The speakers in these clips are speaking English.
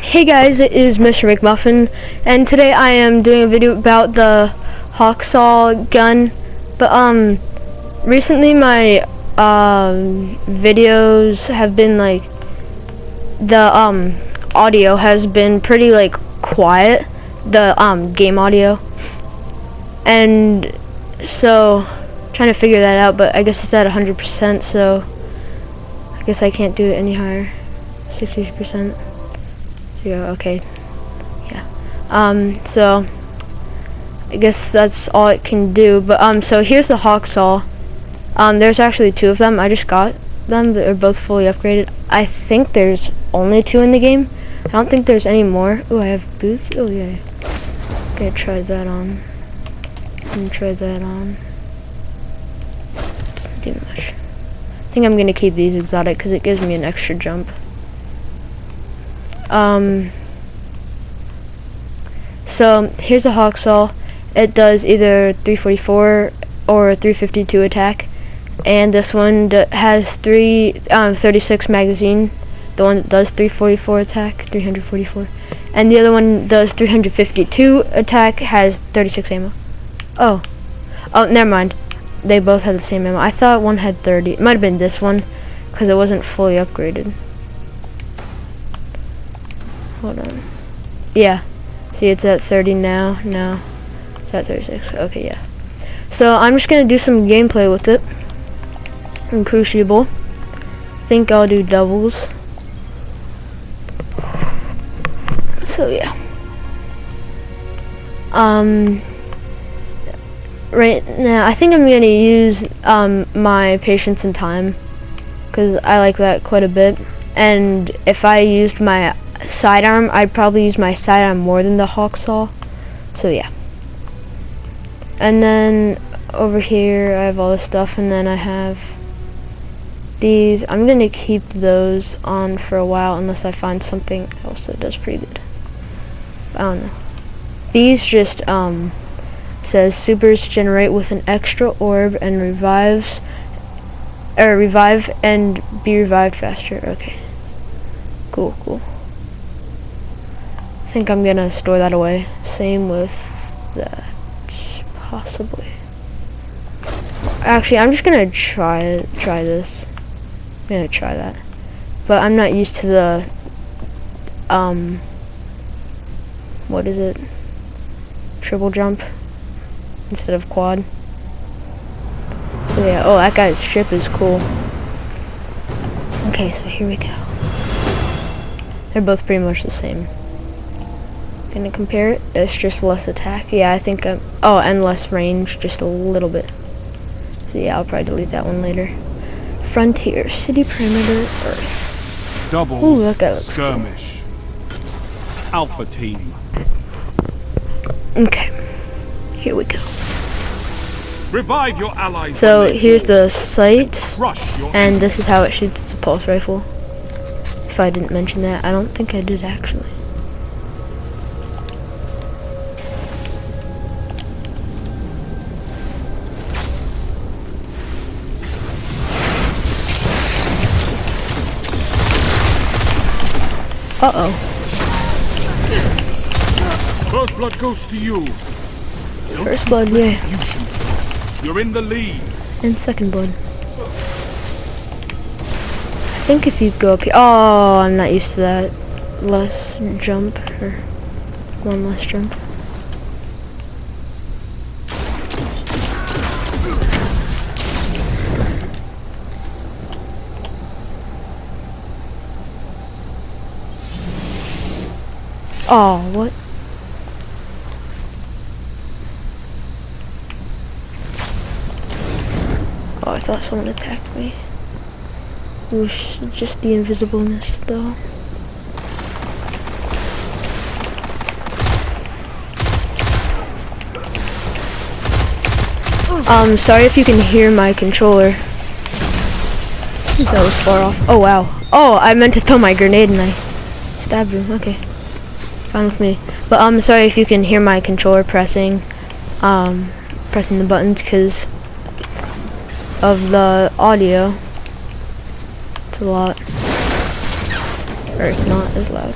Hey guys, it is Mr. McMuffin, and today I am doing a video about the Hawksaw gun. But recently my videos have been like the audio has been pretty like quiet, the game audio, and so trying to figure that out. But I guess it's at 100%, so I guess I can't do it any higher. 60%. Yeah, okay. Yeah. So I guess that's all it can do. But so here's the Hawksaw. There's actually two of them. I just got them. They're both fully upgraded. I think there's only two in the game. I don't think there's any more. Oh, I have boots. Oh yeah. Okay, try that on. And try that on. Doesn't do much. I think I'm gonna keep these exotic because it gives me an extra jump. So here's a Hawksaw. It does either 344 or 352 attack, and this one has 36 magazine. The one that does 344 attack, 344, and the other one does 352 attack, has 36 ammo. Oh, never mind. They both had the same ammo. I thought one had 30. It might have been this one because it wasn't fully upgraded. Hold on. Yeah. See, it's at 30 now. No. It's at 36. Okay, yeah. So I'm just gonna do some gameplay with it. In Crucible. Think I'll do doubles. So yeah. Right now I think I'm gonna use my patience and time, because I like that quite a bit. And if I used my sidearm, I'd probably use my sidearm more than the Hawksaw. So yeah. And then over here I have all this stuff, and then I have these. I'm gonna keep those on for a while unless I find something else that does pretty good. I don't know. These just says supers generate with an extra orb and revive and be revived faster. Okay. Cool. I think I'm gonna store that away. Same with that, possibly. Actually, I'm just gonna try this. I'm gonna try that, but I'm not used to the what is it? Triple jump instead of quad. So yeah. Oh, that guy's ship is cool. Okay, so here we go. They're both pretty much the same. Gonna compare it. It's just less attack. Yeah, I think and less range, just a little bit. So yeah, I'll probably delete that one later. Frontier, city perimeter, Earth. Double. Ooh, that guy looks skirmish. Cool. Alpha team. Okay, here we go. Revive your allies. So here's the sight, and this is how it shoots. It's a pulse rifle. If I didn't mention that, I don't think I did actually. Uh-oh. First blood goes to you. First blood, yeah. You're in the lead. And second blood. I think if you go up here... Oh, I'm not used to that. Less jump, or one less jump. Oh, what? Oh, I thought someone attacked me. It was just the invisibleness, though. Sorry if you can hear my controller. That was far off. Oh, wow. Oh, I meant to throw my grenade and I stabbed him. Okay. Fine with me. But I'm sorry if you can hear my controller pressing the buttons because of the audio. It's a lot. Or it's not as loud.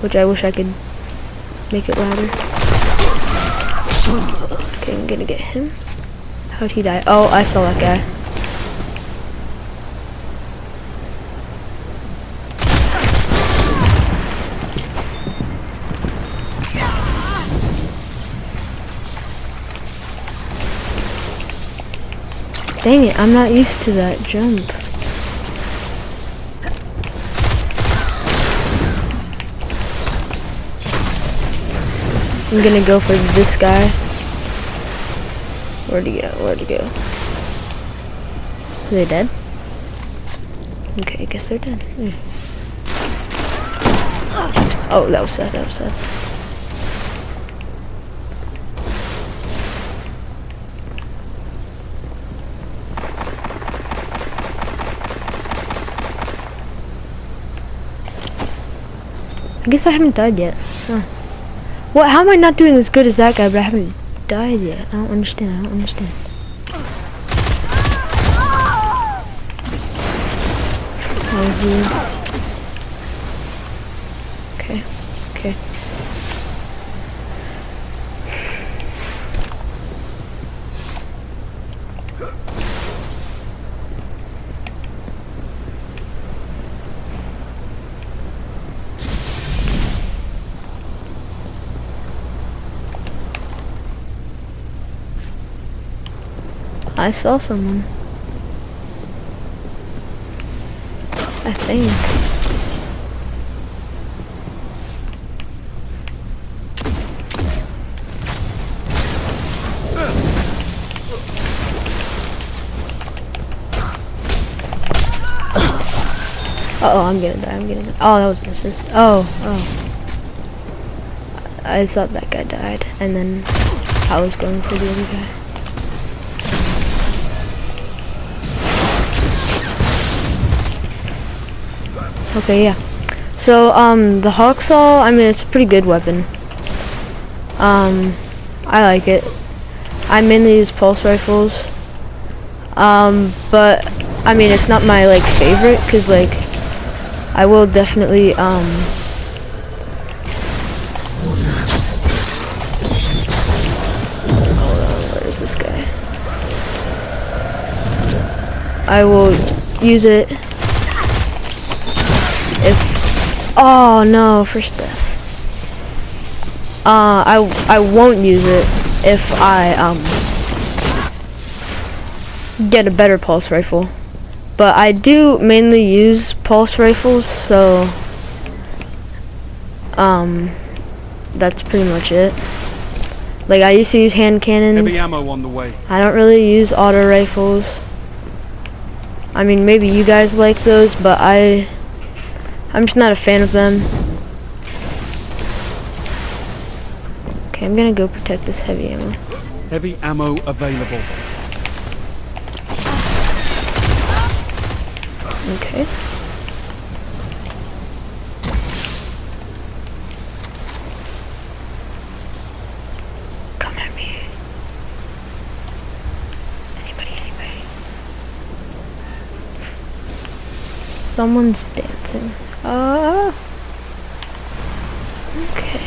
which I wish I could make it louder. Okay, I'm gonna get him. How'd he die? Oh, I saw that guy. Dang it, I'm not used to that jump. I'm gonna go for this guy. Where'd he go? Where'd he go? Are they dead? Okay, I guess they're dead. Yeah. Oh, that was sad, that was sad. I guess I haven't died yet. Huh. What? How am I not doing as good as that guy, but I haven't died yet? I don't understand. I don't understand. That was weird. Okay. Okay. I saw someone. I think. Uh-oh, I'm gonna die, I'm gonna die. Oh, that was an assist. Oh. I thought that guy died, and then I was going for the other guy. Okay, yeah. So, the Hawksaw, I mean, it's a pretty good weapon. I like it. I mainly use pulse rifles. But, I mean, it's not my, like, favorite, because, like, I will definitely, hold on, where is this guy? I will use it if, oh no, first death. I won't use it if I get a better pulse rifle, but I do mainly use pulse rifles, so that's pretty much it. Like, I used to use hand cannons. Heavy ammo on the way. I don't really use auto rifles. I mean, maybe you guys like those, but I'm just not a fan of them. Okay, I'm gonna go protect this heavy ammo. Heavy ammo available. Okay. Come at me. Anybody. Someone's dancing. Okay.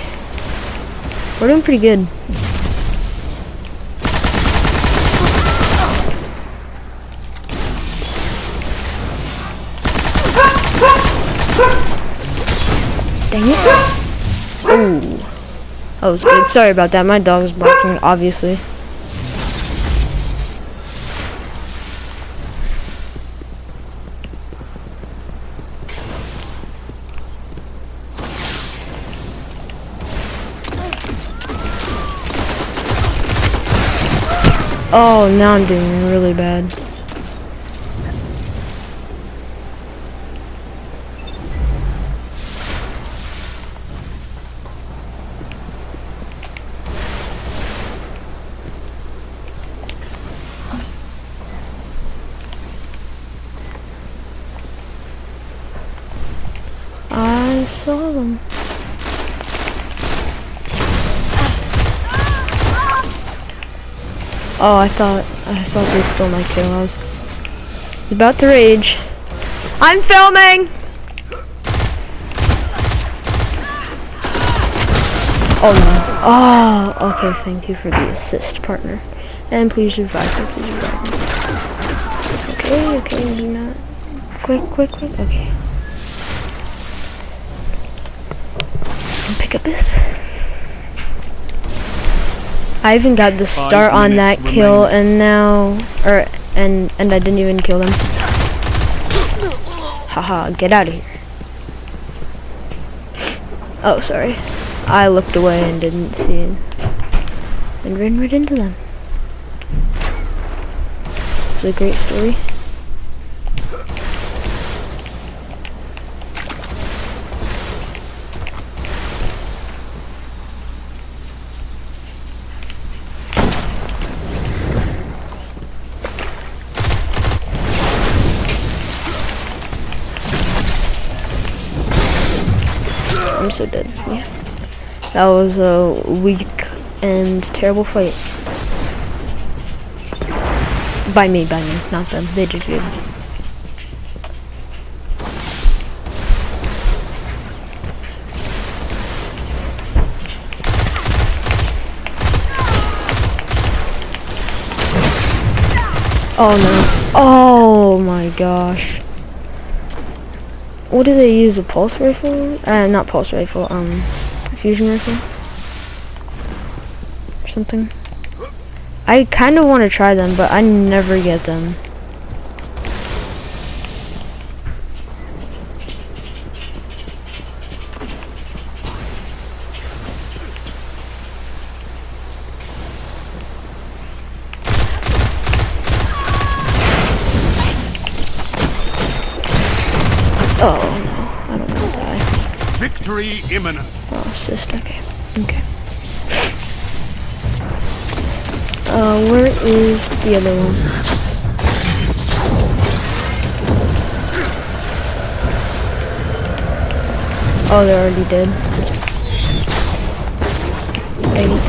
We're doing pretty good. Dang it. Ooh. That was good. Sorry about that. My dog is barking, obviously. Oh, now I'm doing really bad. I saw them. Oh, I thought they stole my kill. I was about to rage. I'm filming! Oh no. Oh, okay, thank you for the assist, partner. And please revive me, please revive me. Okay, okay, do not. Quick, quick, quick, okay. Pick up this. I even got the start on that kill, and now, and I didn't even kill them. Haha, get out of here. Oh, sorry. I looked away and didn't see it. And ran right into them. It's a great story. I'm so dead. Yeah. That was a weak and terrible fight. By me, not them. They did good. Oh no. Oh my gosh. What do they use? A pulse rifle? Not pulse rifle, fusion rifle? Or something? I kind of want to try them, but I never get them. Oh no, I don't want to die. Victory imminent. Oh, assist, okay. Okay. Where is the other one? Oh, they're already dead. Dang it.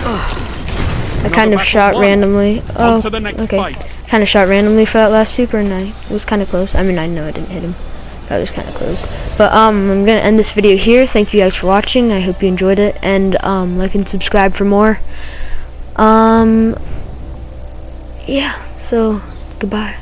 Oh. I kind of shot randomly. Oh, okay. Kind of shot randomly for that last super, and I was kind of close. I mean, I know I didn't hit him. That was kind of close. But I'm gonna end this video here. Thank you guys for watching. I hope you enjoyed it, and like and subscribe for more. Yeah. So goodbye.